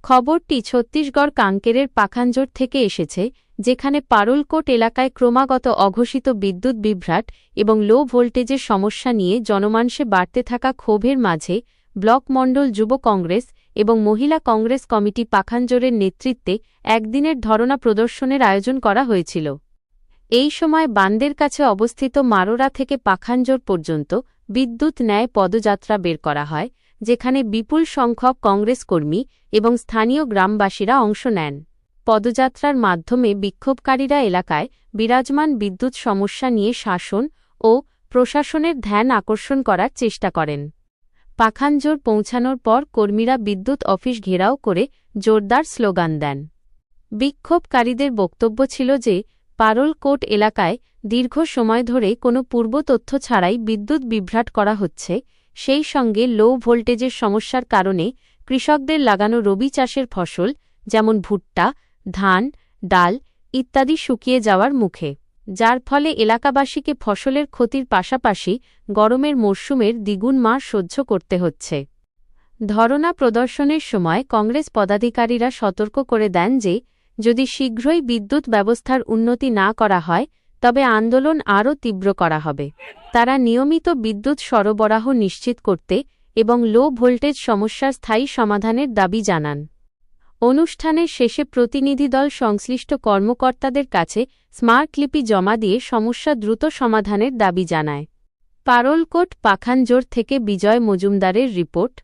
খবরটি ছত্তিশগড় কাঙ্কেরের পাখানজোর থেকে এসেছে, যেখানে পারুলকোট এলাকায় ক্রমাগত অঘোষিত বিদ্যুৎ বিভ্রাট এবং লো ভোল্টেজের সমস্যা নিয়ে জনমানসে বাড়তে থাকা ক্ষোভের মাঝে ব্লক মণ্ডল যুব কংগ্রেস এবং মহিলা কংগ্রেস কমিটি পাখানজোরের নেতৃত্বে একদিনের ধরনা প্রদর্শনের আয়োজন করা হয়েছিল। এই সময় বান্দের কাছে অবস্থিত মারোরা থেকে পাখানজোর পর্যন্ত বিদ্যুৎ ন্যায় পদযাত্রা বের করা হয়, যেখানে বিপুল সংখ্যক কংগ্রেস কর্মী এবং স্থানীয় গ্রামবাসীরা অংশ নেন। পদযাত্রার মাধ্যমে বিক্ষোভকারীরা এলাকায় বিরাজমান বিদ্যুৎ সমস্যা নিয়ে শাসন ও প্রশাসনের ধ্যান আকর্ষণ করার চেষ্টা করেন। পাখানজোর পৌঁছানোর পর কর্মীরা বিদ্যুৎ অফিস ঘেরাও করে জোরদার স্লোগান দেন। বিক্ষোভকারীদের বক্তব্য ছিল যে পারুলকোট এলাকায় দীর্ঘ সময় ধরে কোনো পূর্ব তথ্য ছাড়াই বিদ্যুৎ বিভ্রাট করা হচ্ছে, সেই সঙ্গে লো ভোল্টেজের সমস্যার কারণে কৃষকদের লাগানো রবি চাষের ফসল যেমন ভুট্টা, ধান, ডাল ইত্যাদি শুকিয়ে যাওয়ার মুখে, যার ফলে এলাকাবাসীকে ফসলের ক্ষতির পাশাপাশি গরমের মরশুমের দ্বিগুণ মার সহ্য করতে হচ্ছে। ধরনা প্রদর্শনের সময় কংগ্রেস পদাধিকারীরা সতর্ক করে দেন যে যদি শীঘ্রই বিদ্যুৎ ব্যবস্থার উন্নতি না করা হয় তবে আন্দোলন আরও তীব্র করা হবে। তারা নিয়মিত বিদ্যুৎ সরবরাহ নিশ্চিত করতে এবং লো ভোল্টেজ সমস্যার স্থায়ী সমাধানের দাবি জানান। অনুষ্ঠানের শেষে প্রতিনিধিদল সংশ্লিষ্ট কর্মকর্তাদের কাছে স্মারকলিপি জমা দিয়ে সমস্যা দ্রুত সমাধানের দাবি জানায়। পারুলকোট পাখানজোর থেকে বিজয় মজুমদারের রিপোর্ট।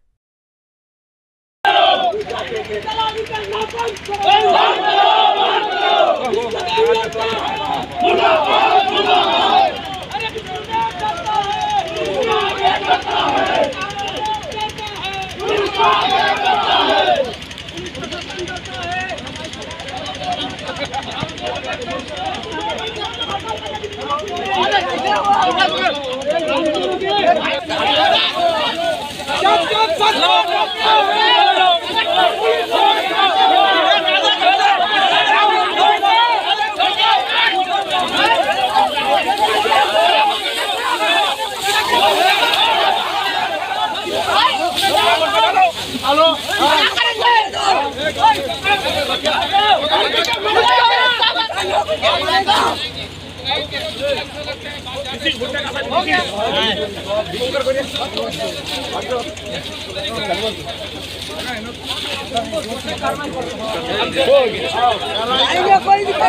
कोई